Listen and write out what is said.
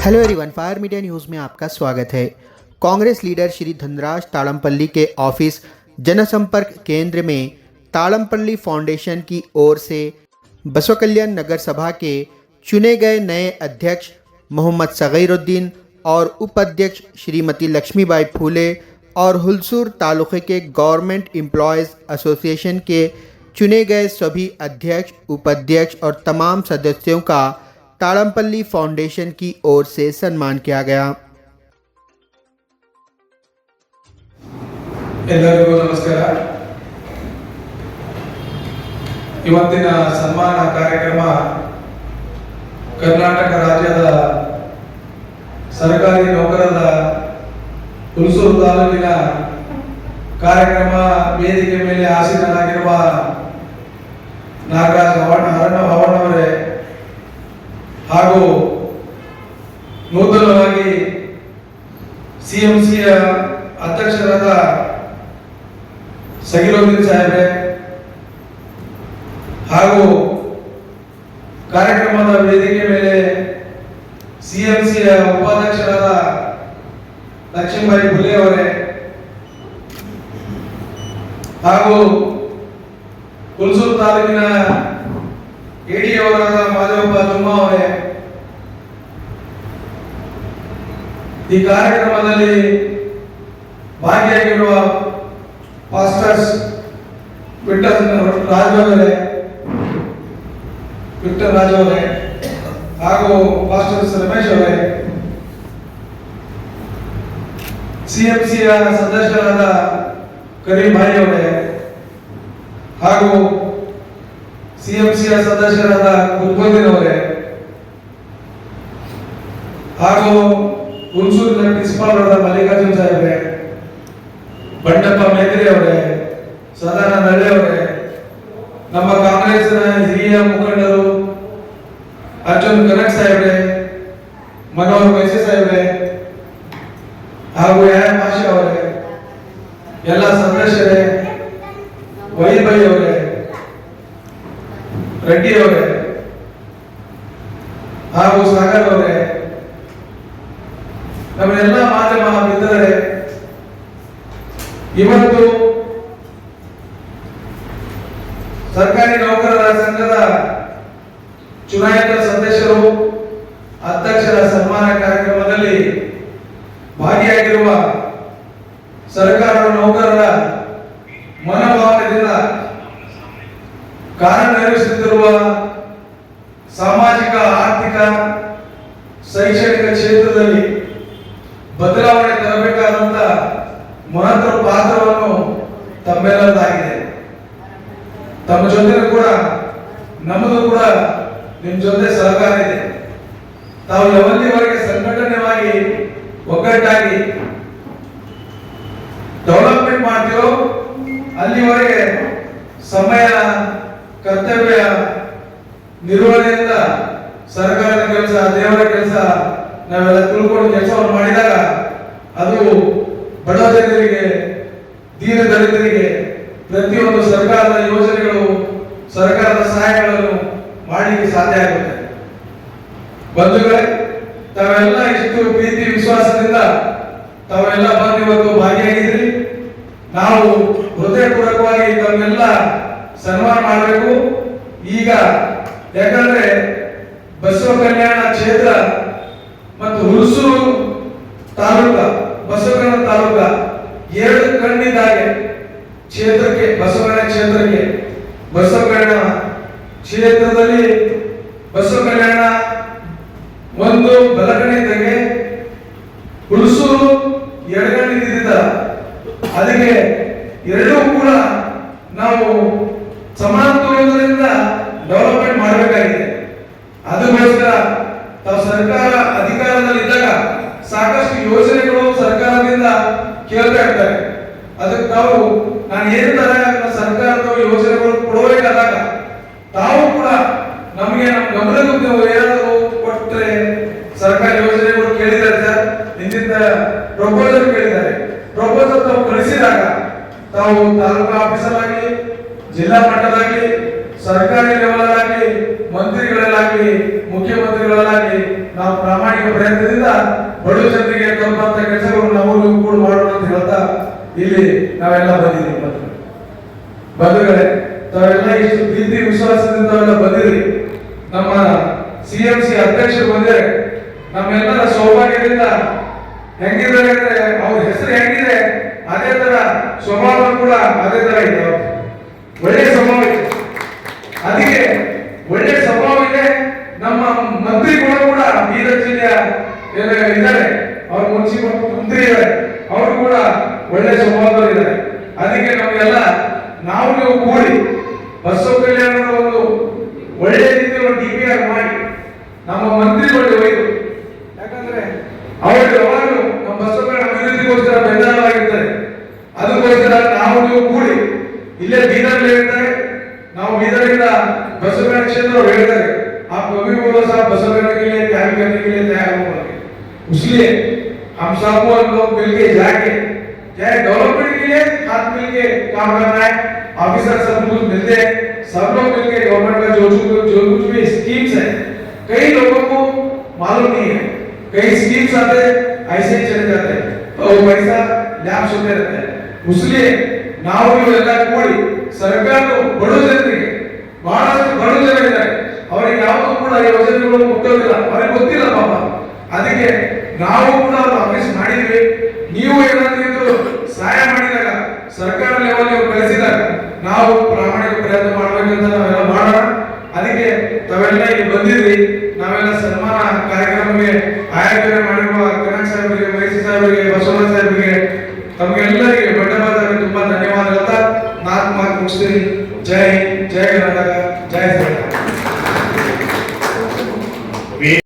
Hello everyone, fire media news में आपका स्वागत है। कांग्रेस लीडर श्री धनराज ताड़मपल्ली के ऑफिस जनसंपर्क केंद्र में ताड़मपल्ली फाउंडेशन की ओर से बसव कल्याण नगर सभा के चुने गए नए अध्यक्ष मोहम्मद सगीरुद्दीन और उपाध्यक्ष श्रीमती लक्ष्मीबाई फूले और हुलसूर तालुके के गवर्नमेंट एम्प्लॉयज़ एसोसिएशन के चुने गए सभी अध्यक्ष, उपाध्यक्ष और तमाम सदस्यों का ताड़मपल्ली फाउंडेशन की ओर से सम्मान किया गया। ಎಲ್ಲರಿಗೂ ನಮಸ್ಕಾರ। ಇವತ್ತಿನ ಸನ್ಮಾನ ಕಾರ್ಯಕ್ರಮ ಕರ್ನಾಟಕ ರಾಜ್ಯದ ಸರ್ಕಾರಿ ನೌಕರರ ಹುಲಸೂರು ತಾಲೂಕಿನ ಕಾರ್ಯಕ್ರಮ ವೇದಿಕೆ ಮೇಲೆ ಆಸೀನರಾಗಿರುವ ನಾಗರಾಜ್ ಅವರೇ ಹಾಗೂ ನೂತನವಾಗಿ ಸಿಎಂಸಿಯ ಅಧ್ಯಕ್ಷರಾದ ಸಗೀರುದ್ದೀನ್ ಸಾಹೇಬ್ರೆ ಹಾಗೂ ಕಾರ್ಯಕ್ರಮದ ವೇದಿಕೆ ಮೇಲೆ ಸಿಎಂಸಿಯ ಉಪಾಧ್ಯಕ್ಷರಾದ ಲಕ್ಷ್ಮೀಬಾಯಿ ಫುಲೆ ಅವರೇ ಹಾಗೂ ಹುಲಸೂರು ತಾಲೂಕಿನ ಎಡಿಯವರಾದ ಮಾದೇವಪ್ಪ ಜುಮ್ಮಾ ಅವರೇ, ಈ ಕಾರ್ಯಕ್ರಮದಲ್ಲಿ ಭಾಗಿಯಾಗಿರುವ ಪಾಸ್ಟರ್ಸ್ ವಿಕ್ಟರ್ ರಾಜು ಅವರೇ ಹಾಗೂ ಪಾಸ್ಟರ್ಸ್ ರಮೇಶ್ ಅವರೇ, ಸಿಎಂಸಿಯ ಸದಸ್ಯರಾದ ಕರೀಂ ಭಾಯಿ ಅವರೇ ಹಾಗೂ ಸಿಎಂಸಿಯ ಸದಸ್ಯರಾದ ಕುಲ್ಬೋದಿನ್ ಅವರೇ ಹಾಗೂ ಹುಲಸೂರಿನ ಪ್ರಿನ್ಸಿಪಾಲ್ ಅವರಾದ ಮಲ್ಲಿಕಾರ್ಜುನ್ ಸಾಹೇಬ್ರೆ, ಬಂಡಪ್ಪ ಮೇತ್ರಿ ಅವರೇ, ಸದಾನಂದ ನಳ್ಳಿ ಅವರೇ, ನಮ್ಮ ಕಾಂಗ್ರೆಸ್ನ ಹಿರಿಯ ಮುಖಂಡರು ಅರ್ಜುನ್ ಕನಕ್ ಸಾಹೇಬ್ರೆ, ಮನೋಹರ್ ಮೈಸೂರು ಸಾಹೇಬ್ರೆ ಹಾಗೂ ಯಾನ್ ಭಾಷೆ ಅವರೇ, ಎಲ್ಲ ಸದಸ್ಯರೇ, ವೈಭೈ ಅವರೇ, ರೆಡ್ಡಿ ಅವರೇ ಹಾಗೂ ಸಾಗರ್ ಅವರೇ, ನಮ್ಮೆಲ್ಲ ಮಾಧ್ಯಮ ಮಿತ್ರರೇ, ಇವತ್ತು ಸರ್ಕಾರಿ ನೌಕರರ ಸಂಘದ ಚುನಾಯಿತ ಸದಸ್ಯರು ಅಧ್ಯಕ್ಷರ ಸನ್ಮಾನ ಕಾರ್ಯಕ್ರಮದಲ್ಲಿ ಭಾಗಿಯಾಗಿರುವ ಸರ್ಕಾರದ ನೌಕರರ ಮನೋಭಾವನೆಯಿಂದ ಕಾರ್ಯನಿರ್ವಹಿಸುತ್ತಿರುವ ಸಾಮಾಜಿಕ, ಆರ್ಥಿಕ, ಶೈಕ್ಷಣಿಕ ಕ್ಷೇತ್ರದಲ್ಲಿ ಬದಲಾವಣೆ ತರಬೇಕಾದಂತ ಮಹತ್ವ ಪಾತ್ರವನ್ನು ತಮ್ಮೆಲ್ಲದಾಗಿದೆ. ತಮ್ಮ ಜೊತೆ ಕೂಡ ನಮ್ಮದು ಕೂಡ ನಿಮ್ಮ ಜೊತೆ ಸಹಕಾರ ಇದೆ. ತಾವು ಯಾವಲ್ಲಿವರೆಗೆ ಸಂಘಟನೆಯಾಗಿ ಒಗ್ಗಟ್ಟಾಗಿ ಡೆವಲಪ್ಮೆಂಟ್ ಮಾಡ್ತೀರೋ ಅಲ್ಲಿವರೆಗೆ ಸಮಯ, ಕರ್ತವ್ಯ ನಿರ್ವಹಣೆಯಿಂದ ಸರ್ಕಾರದ ಕೆಲಸ, ದೇವರ ಕೆಲಸ ನಾವೆಲ್ಲ ತಿಳ್ಕೊಂಡು ಕೆಲಸವನ್ನು ಮಾಡಿದಾಗ ಅದು ಬಡ ಜನರಿಗೆ, ದೀನ ದಲಿತರಿಗೆ ಪ್ರತಿಯೊಂದು ಸರ್ಕಾರದ ಯೋಜನೆಗಳು, ಸರ್ಕಾರದ ಸಹಾಯಗಳನ್ನು ಮಾಡಲಿಕ್ಕೆ ಸಾಧ್ಯ ಆಗುತ್ತೆ. ಬಂಧುಗಳೇ, ತಾವೆಲ್ಲ ಇಷ್ಟು ಪ್ರೀತಿ ವಿಶ್ವಾಸದಿಂದ ತಾವೆಲ್ಲ ಬಂದು ಇವತ್ತು ಭಾಗಿಯಾಗಿದ್ರಿ. ನಾವು ಹೃದಯಪೂರ್ವಕವಾಗಿ ತಮ್ಮೆಲ್ಲ ಸನ್ಮಾನ ಮಾಡಬೇಕು. ಈಗ ಯಾಕಂದ್ರೆ ಬಸವ ಕಲ್ಯಾಣ ಕ್ಷೇತ್ರ ಮತ್ತು ಹುಲಸೂರು ತಾಲೂಕ, ಬಸವ ಕಲ್ಯಾಣ ತಾಲೂಕ ಎರಡು ಕಣ್ಣಿದ್ದಾಗೆ ಕ್ಷೇತ್ರಕ್ಕೆ, ಬಸವ ಕಲ್ಯಾಣ ಕ್ಷೇತ್ರಕ್ಕೆ, ಬಸವ ಕಲ್ಯಾಣ ಕ್ಷೇತ್ರದಲ್ಲಿ ಬಸವ ಕಲ್ಯಾಣ ಒಂದು ಬಲಗಣ್ಣಿದ್ದಾಗೆ, ಹುಲಸೂರು ಎಡಗಣ್ಣಿದ್ದ. ಅದಕ್ಕೆ ಎರಡೂ ಕೂಡ ನಾವು ಸಮಾನತೆಯಿಂದ ಡೆವಲಪ್ಮೆಂಟ್ ಮಾಡಬೇಕಾಗಿದೆ. ಅದಕ್ಕೋಸ್ಕರ ತಾವು ಸರ್ಕಾರ ಅಧಿಕಾರದಲ್ಲಿದ್ದಾಗ ಸಾಕಷ್ಟು ಯೋಜನೆಗಳು ಸರ್ಕಾರದಿಂದ ಕೇಳ್ತಾ ಇರ್ತಾರೆ. ಅದಕ್ಕೆ ತಾವು ನಾನು ಏನು ತರ ಸರ್ಕಾರದ ಯೋಜನೆಗಳು ಕೊಡಬೇಕಾದಾಗ ತಾವು ಕೂಡ ನಮಗೆ ನಮ್ಮ ಗಮನಕ್ಕೆ ಏನಾದರೂ ಕೊಟ್ಟರೆ, ಸರ್ಕಾರಿ ಯೋಜನೆಗಳು ಕೇಳಿದ್ದಾರೆ ಸರ್, ಇಂತಿಂತ ಪ್ರಪೋಸಲ್ ಕೇಳಿದ್ದಾರೆ, ಪ್ರಪೋಸಲ್ ತಾವು ಕಳಿಸಿದಾಗ ತಾವು ತಾಲೂಕು ಆಫೀಸರ್ ಆಗಿ, ಜಿಲ್ಲಾ ಮಟ್ಟದಾಗಿ, ಸರ್ಕಾರಿ ಲೆವೆಲ್ ಆಗಿ, ಮಂತ್ರಿಗಳಲ್ಲಾಗಲಿ, ಮುಖ್ಯಮಂತ್ರಿಗಳಲ್ಲಾಗಲಿ ನಾವು ಪ್ರಾಮಾಣಿಕ ಪ್ರಯತ್ನದಿಂದ ಬಡ ಜನರಿಗೆ ತಲುಪುವಂತ ಕೆಲಸಗಳು ನಾವು ಕೂಡ ಮಾಡೋಣ ಅಂತ ಹೇಳ್ತಾ ಇಲ್ಲಿ ನಾವೆಲ್ಲ ಬಂದಿದ್ದೀವಿ ಬಂಧುಗಳೇ. ತಾವೆಲ್ಲ ಇಷ್ಟು ಪ್ರೀತಿ ವಿಶ್ವಾಸದಿಂದ ತಾವೆಲ್ಲ ಬಂದಿರಿ. ನಮ್ಮ CMC ಅಧ್ಯಕ್ಷರು ಬಂದಿದ್ದಾರೆ. ನಮ್ಮೆಲ್ಲರ ಸೌಭಾಗ್ಯದಿಂದ ಹೆಂಗಿದ್ದಾರೆ ಅಂದ್ರೆ ಅವ್ರ ಹೆಸರು ಹೆಂಗಿದೆ ಅದೇ ತರ ಸ್ವಭಾವ ಕೂಡ ಅದೇ ತರ ಇದೆ. ಒಳ್ಳೆ ಸ್ವಭಾವ ಇದೆ. ಅದಕ್ಕೆ ಒಳ್ಳೆ ಸ್ವಭಾವ ಇದೆ. ನಮ್ಮ ಮಂತ್ರಿಗಳು ಕೂಡ ಬೀದರ್ ಜಿಲ್ಲೆಯ ಇದ್ದಾರೆ. ಅವ್ರ ಮಂತ್ರಿ ಇದ್ದಾರೆ. ಅವರು ಕೂಡ ಒಳ್ಳೆ ಸ್ವಭಾವದವರು ಇದ್ದಾರೆ. ಅದಕ್ಕೆ ನಮಗೆಲ್ಲ ನಾವು ನೀವು ಕೂಡಿ ಬಸವ ಕಲ್ಯಾಣದ ಒಂದು ಒಳ್ಳೆ ರೀತಿಯ ಒಂದು DPR ಮಾಡಿ ನಮ್ಮ ಮಂತ್ರಿಗಳು ಒಯ್ದು, ಯಾಕಂದ್ರೆ ಅವರು ಯಾವಾಗಲೂ ನಮ್ಮ ಬಸವ ಕಲ್ಯಾಣ ಅಭಿವೃದ್ಧಿಗೋಸ್ಕರ ಬೆಂಬಲವಾಗಿರ್ತಾರೆ. ಅದಕ್ಕೋಸ್ಕರ ನಾವು ನೀವು ಕೂಡಿ ಇಲ್ಲೇ ಬೀದರ್ಲಿ ಇರ್ತಾರೆ. ನಾವು ಬೀದರಿಂದ बसव कल्याण क्षेत्र वेगळे आप कभी बोलो साहब बसव कल्याण के लिए क्या करने के लिए तैयार हो गए, इसलिए हम सबको लोग मिलके जाके चाहे डेवलपमेंट के लिए हाथ मिलके काम करना है. ऑफिसर सब लोग मिलते हैं, सब लोग मिलके गवर्नमेंट का जो कुछ भी स्कीम्स है कई लोगों को मालूम नहीं है. कई स्कीम्स आते ऐसे ही चले जाते हैं तो वो पैसा लैप्स होते रहते हैं. इसलिए ನಾವು ಇವೆಲ್ಲ ಕೂಡಿ ಸರ್ಕಾರ ಬಡ ಜನರಿಗೆ ಬಹಳಷ್ಟು ಬಡ ಜನ ಇದ್ದಾರೆ. ಅವರಿಗೆ ಯಾವುದು ಕೂಡ ಯೋಜನೆಗಳು ಮುಟ್ಟೋದಿಲ್ಲ, ಅವರಿಗೆ ಗೊತ್ತಿಲ್ಲ ಪಾಪ. ಅದಕ್ಕೆ ನಾವು ಕೂಡ ಆಫೀಸ್ ಮಾಡಿದ್ವಿ. ನೀವು ಏನಾದ್ರು ಸಹಾಯ ಮಾಡಿದಾಗ ಸರ್ಕಾರ ಲೆವೆಲ್ ಕಳಿಸಿದಾಗ ನಾವು ಪ್ರಾಮಾಣಿಕ ಪ್ರಯತ್ನ ಮಾಡ್ಬೇಕಂತ ನಾವೆಲ್ಲ ಮಾಡೋಣ. ಅದಕ್ಕೆ ತಾವೆಲ್ಲ ಇಲ್ಲಿ ಬಂದಿದ್ರಿ. ನಾವೆಲ್ಲ ಸನ್ಮಾನ ಕಾರ್ಯಕ್ರಮಕ್ಕೆ ಆಯೋಜನೆ ಮಾಡಿರುವ ಕನಕ್ ಸಾಹೇಬರಿಗೆ, ಮೈಸಿ ಸಾಹೇಬರಿಗೆ, ಬಸವರಾಜ್ ಸಾಹೇಬರಿಗೆ ತಮಗೆಲ್ಲರಿಗೆ ಬಂಡವಾಳ ತುಂಬಾ ಧನ್ಯವಾದಗಳು. ನಾಲ್ಕು ಮಾತು ಮುಗಿಸ್ತೀನಿ. ಜೈ ಹಿಂದ್, ಜೈ ಕರ್ನಾಟಕ, ಜೈ ಶ್ರೀರಾಮ್.